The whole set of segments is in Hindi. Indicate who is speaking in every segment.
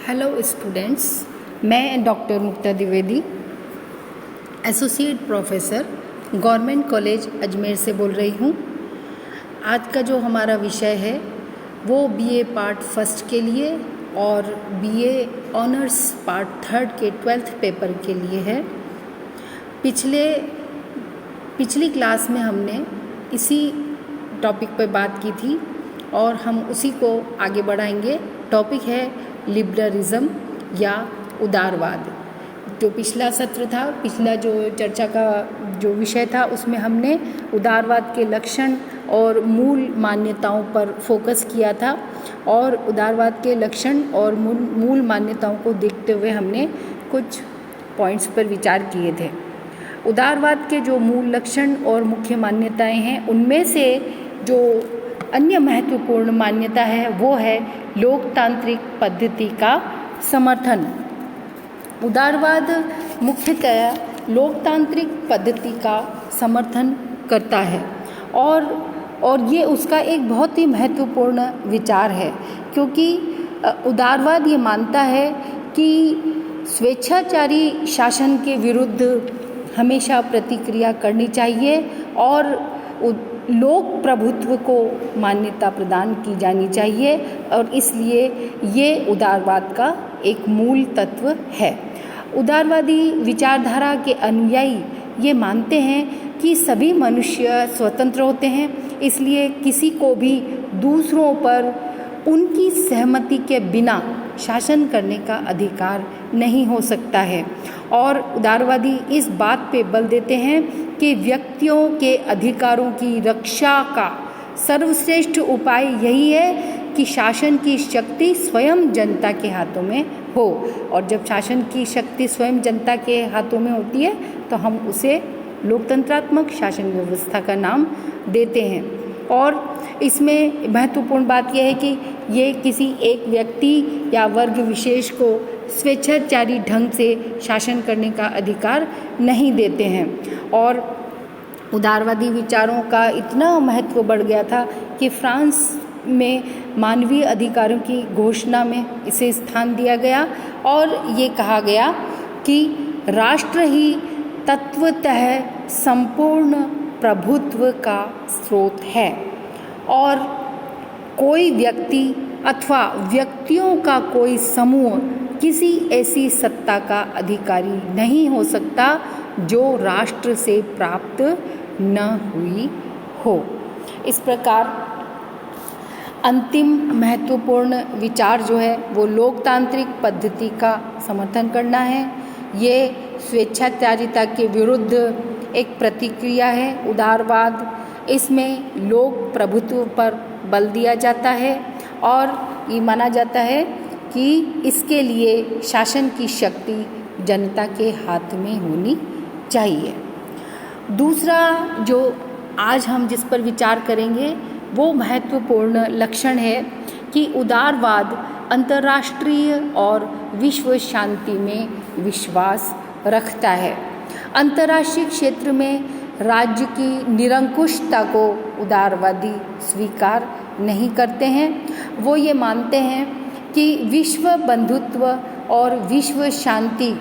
Speaker 1: हेलो स्टूडेंट्स, मैं doctor Mukta Dwivedi, associate professor government college Ajmer से बोल रही हूँ। आज का जो हमारा विषय है वो बीए पार्ट फर्स्ट के लिए और बीए ऑनर्स पार्ट थर्ड के 12th पेपर के लिए है। पिछली क्लास में हमने इसी टॉपिक पर बात की थी और हम उसी को आगे बढ़ाएंगे। टॉपिक है लिबरलिज्म या उदारवाद। जो पिछला सत्र था, पिछला जो चर्चा का जो विषय था, उसमें हमने उदारवाद के लक्षण और मूल मान्यताओं पर फोकस किया था और उदारवाद के लक्षण और मूल मान्यताओं को देखते हुए हमने कुछ पॉइंट्स पर विचार किए थे। उदारवाद के जो मूल लक्षण और मुख्य मान्यताएं हैं, उनमें से जो अन्य महत्वपूर्ण मान्यता है वो है लोकतांत्रिक पद्धति का समर्थन। उदारवाद मुख्यतः लोकतांत्रिक पद्धति का समर्थन करता है और ये उसका एक बहुत ही महत्वपूर्ण विचार है, क्योंकि उदारवाद ये मानता है कि स्वेच्छाचारी शासन के विरुद्ध हमेशा प्रतिक्रिया करनी चाहिए और लोक प्रभुत्व को मान्यता प्रदान की जानी चाहिए, और इसलिए ये उदारवाद का एक मूल तत्व है। उदारवादी विचारधारा के अनुयायी ये मानते हैं कि सभी मनुष्य स्वतंत्र होते हैं, इसलिए किसी को भी दूसरों पर उनकी सहमति के बिना शासन करने का अधिकार नहीं हो सकता है। और उदारवादी इस बात पे बल देते हैं कि व्यक्तियों के अधिकारों की रक्षा का सर्वश्रेष्ठ उपाय यही है कि शासन की शक्ति स्वयं जनता के हाथों में हो, और जब शासन की शक्ति स्वयं जनता के हाथों में होती है तो हम उसे लोकतंत्रात्मक शासन व्यवस्था का नाम देते हैं। और इसमें महत्वपूर्ण बात यह है कि ये किसी एक व्यक्ति या वर्ग विशेष को स्वेच्छाचारी ढंग से शासन करने का अधिकार नहीं देते हैं। और उदारवादी विचारों का इतना महत्व बढ़ गया था कि फ्रांस में मानवीय अधिकारों की घोषणा में इसे स्थान दिया गया और ये कहा गया कि राष्ट्र ही तत्वतः संपूर्ण प्रभुत्व का स्रोत है और कोई व्यक्ति अथवा व्यक्तियों का कोई समूह किसी ऐसी सत्ता का अधिकारी नहीं हो सकता जो राष्ट्र से प्राप्त न हुई हो। इस प्रकार अंतिम महत्वपूर्ण विचार जो है वो लोकतांत्रिक पद्धति का समर्थन करना है। ये स्वेच्छाचारिता के विरुद्ध एक प्रतिक्रिया है। उदारवाद, इसमें लोक प्रभुत्व पर बल दिया जाता है और ये माना जाता है कि इसके लिए शासन की शक्ति जनता के हाथ में होनी चाहिए। दूसरा जो आज हम जिस पर विचार करेंगे वो महत्वपूर्ण लक्षण है कि उदारवाद अंतर्राष्ट्रीय और विश्व शांति में विश्वास रखता है। अंतर्राष्ट्रीय क्षेत्र में राज्य की निरंकुशता को उदारवादी स्वीकार नहीं करते हैं। वो ये मानते हैं कि विश्व बंधुत्व और विश्व शांति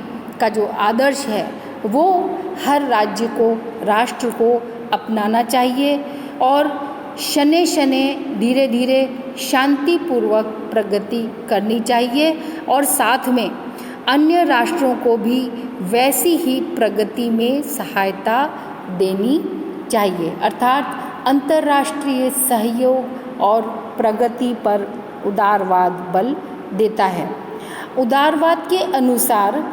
Speaker 1: का जो आदर्श है वो हर राज्य को, राष्ट्र को अपनाना चाहिए और शने शने धीरे धीरे शांतिपूर्वक प्रगति करनी चाहिए और साथ में अन्य राष्ट्रों को भी वैसी ही प्रगति में सहायता देनी चाहिए। अर्थात अंतर्राष्ट्रीय सहयोग और प्रगति पर उदारवाद बल देता है। उदारवाद के अनुसार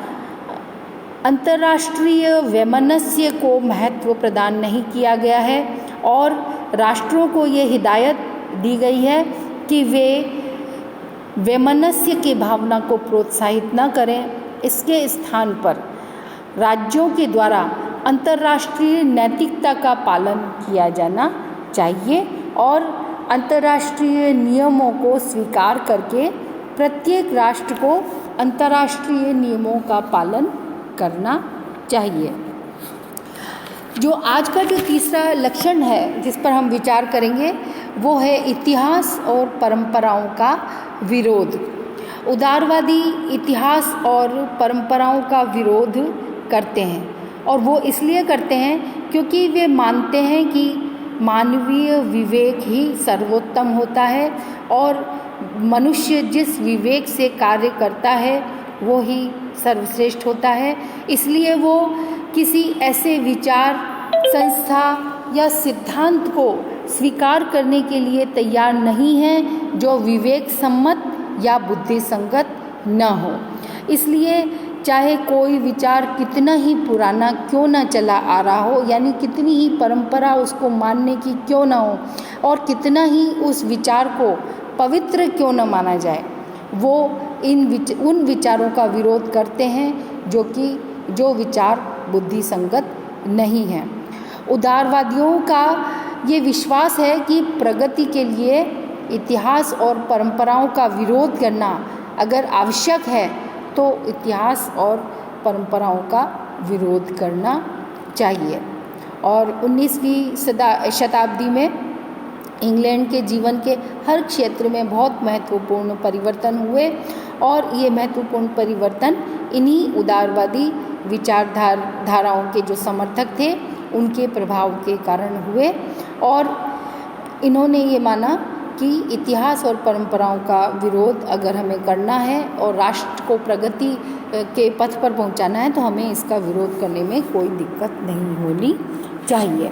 Speaker 1: अंतर्राष्ट्रीय वैमनस्य को महत्व प्रदान नहीं किया गया है और राष्ट्रों को ये हिदायत दी गई है कि वे वैमनस्य की भावना को प्रोत्साहित न करें। इसके स्थान पर राज्यों के द्वारा अंतर्राष्ट्रीय नैतिकता का पालन किया जाना चाहिए और अंतर्राष्ट्रीय नियमों को स्वीकार करके प्रत्येक राष्ट्र को अंतर्राष्ट्रीय नियमों का पालन करना चाहिए। जो आज का जो तीसरा लक्षण है जिस पर हम विचार करेंगे वो है इतिहास और परंपराओं का विरोध। उदारवादी इतिहास और परंपराओं का विरोध करते हैं, और वो इसलिए करते हैं क्योंकि वे मानते हैं कि मानवीय विवेक ही सर्वोत्तम होता है और मनुष्य जिस विवेक से कार्य करता है वो ही सर्वश्रेष्ठ होता है। इसलिए वो किसी ऐसे विचार, संस्था या सिद्धांत को स्वीकार करने के लिए तैयार नहीं है जो विवेक सम्मत या बुद्धि संगत न हो। इसलिए चाहे कोई विचार कितना ही पुराना क्यों न चला आ रहा हो, यानी कितनी ही परंपरा उसको मानने की क्यों न हो और कितना ही उस विचार को पवित्र क्यों न माना जाए, वो उन विचारों का विरोध करते हैं जो विचार बुद्धि संगत नहीं हैं। उदारवादियों का ये विश्वास है कि प्रगति के लिए इतिहास और परंपराओं का विरोध करना अगर आवश्यक है तो इतिहास और परंपराओं का विरोध करना चाहिए। और 19वीं शताब्दी में इंग्लैंड के जीवन के हर क्षेत्र में बहुत महत्वपूर्ण परिवर्तन हुए और ये महत्वपूर्ण परिवर्तन इन्हीं उदारवादी विचारधाराओं के जो समर्थक थे उनके प्रभाव के कारण हुए। और इन्होंने ये माना कि इतिहास और परंपराओं का विरोध अगर हमें करना है और राष्ट्र को प्रगति के पथ पर पहुंचाना है तो हमें इसका विरोध करने में कोई दिक्कत नहीं होनी चाहिए।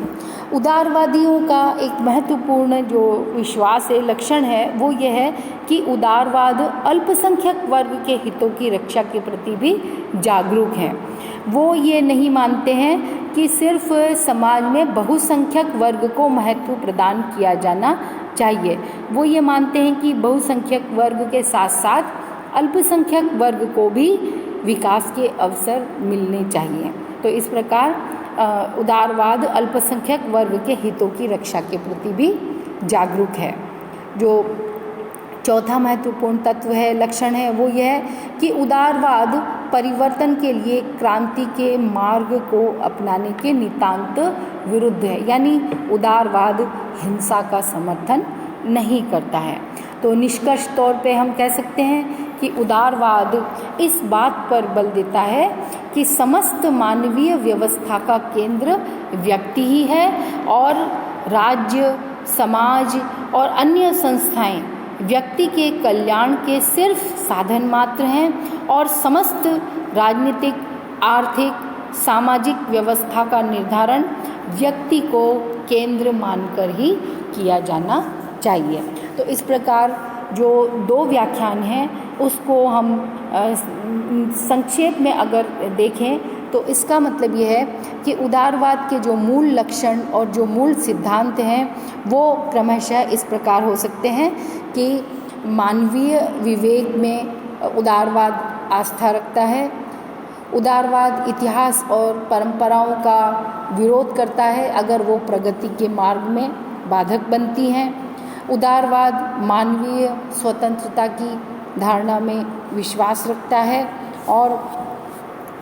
Speaker 1: उदारवादियों का एक महत्वपूर्ण जो विश्वास है, लक्षण है, वो ये है कि उदारवाद अल्पसंख्यक वर्ग के हितों की रक्षा के प्रति भी जागरूक हैं। वो ये नहीं मानते हैं कि सिर्फ समाज में बहुसंख्यक वर्ग को महत्व प्रदान किया जाना चाहिए। वो ये मानते हैं कि बहुसंख्यक वर्ग के साथ साथ अल्पसंख्यक वर्ग को भी विकास के अवसर मिलने चाहिए। तो इस प्रकार उदारवाद अल्पसंख्यक वर्ग के हितों की रक्षा के प्रति भी जागरूक है। जो चौथा महत्वपूर्ण तत्व है, लक्षण है, वो यह है कि उदारवाद परिवर्तन के लिए क्रांति के मार्ग को अपनाने के नितांत विरुद्ध है, यानी उदारवाद हिंसा का समर्थन नहीं करता है। तो निष्कर्ष तौर पे हम कह सकते हैं कि उदारवाद इस बात पर बल देता है कि समस्त मानवीय व्यवस्था का केंद्र व्यक्ति ही है और राज्य, समाज और अन्य संस्थाएं व्यक्ति के कल्याण के सिर्फ साधन मात्र हैं और समस्त राजनीतिक, आर्थिक, सामाजिक व्यवस्था का निर्धारण व्यक्ति को केंद्र मानकर ही किया जाना चाहिए। तो इस प्रकार जो दो व्याख्यान हैं उसको हम संक्षेप में अगर देखें तो इसका मतलब ये है कि उदारवाद के जो मूल लक्षण और जो मूल सिद्धांत हैं वो क्रमशः इस प्रकार हो सकते हैं कि मानवीय विवेक में उदारवाद आस्था रखता है, उदारवाद इतिहास और परंपराओं का विरोध करता है अगर वो प्रगति के मार्ग में बाधक बनती हैं, उदारवाद मानवीय स्वतंत्रता की धारणा में विश्वास रखता है और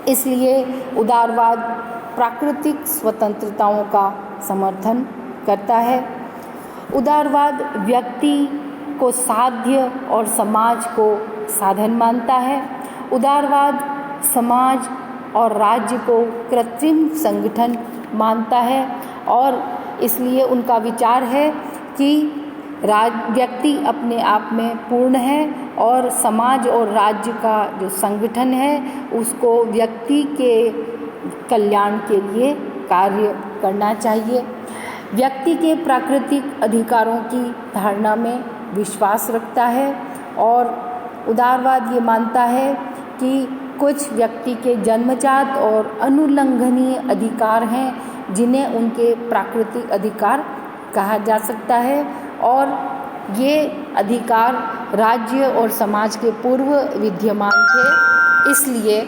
Speaker 1: इसलिए उदारवाद प्राकृतिक स्वतंत्रताओं का समर्थन करता है। उदारवाद व्यक्ति को साध्य और समाज को साधन मानता है। उदारवाद समाज और राज्य को कृत्रिम संगठन मानता है और इसलिए उनका विचार है कि व्यक्ति अपने आप में पूर्ण है और समाज और राज्य का जो संगठन है उसको व्यक्ति के कल्याण के लिए कार्य करना चाहिए। व्यक्ति के प्राकृतिक अधिकारों की धारणा में विश्वास रखता है और उदारवाद ये मानता है कि कुछ व्यक्ति के जन्मजात और अनुल्लंघनीय अधिकार हैं जिन्हें उनके प्राकृतिक अधिकार कहा जा सकता है और ये अधिकार राज्य और समाज के पूर्व विद्यमान थे। इसलिए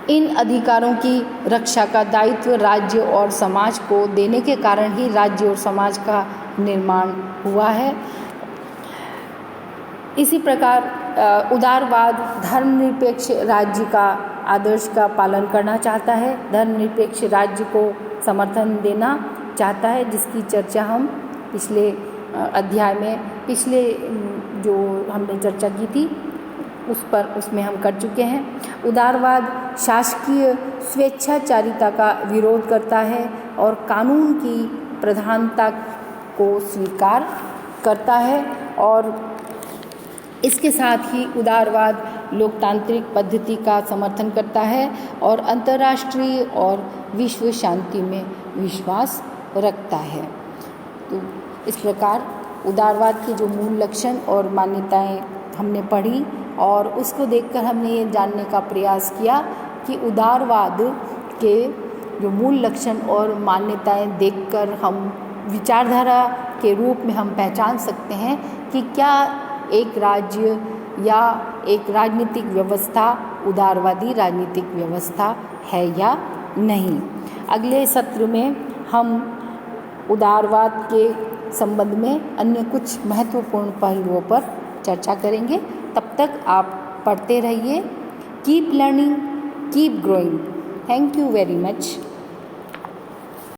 Speaker 1: इन अधिकारों की रक्षा का दायित्व राज्य और समाज को देने के कारण ही राज्य और समाज का निर्माण हुआ है। इसी प्रकार उदारवाद धर्मनिरपेक्ष राज्य का आदर्श का पालन करना चाहता है, धर्मनिरपेक्ष राज्य को समर्थन देना चाहता है, जिसकी चर्चा हम पिछले अध्याय में पिछले जो हमने चर्चा की थी उसमें हम कर चुके हैं। उदारवाद शासकीय स्वेच्छाचारिता का विरोध करता है और कानून की प्रधानता को स्वीकार करता है, और इसके साथ ही उदारवाद लोकतांत्रिक पद्धति का समर्थन करता है और अंतर्राष्ट्रीय और विश्व शांति में विश्वास रखता है। तो इस प्रकार उदारवाद के जो मूल लक्षण और मान्यताएं हमने पढ़ी, और उसको देखकर हमने ये जानने का प्रयास किया कि उदारवाद के जो मूल लक्षण और मान्यताएं देखकर हम विचारधारा के रूप में हम पहचान सकते हैं कि क्या एक राज्य या एक राजनीतिक व्यवस्था उदारवादी राजनीतिक व्यवस्था है या नहीं। अगले सत्र में हम उदारवाद के संबंध में अन्य कुछ महत्वपूर्ण पहलुओं पर चर्चा करेंगे। तब तक आप पढ़ते रहिए। Keep learning, keep growing. Thank you very much.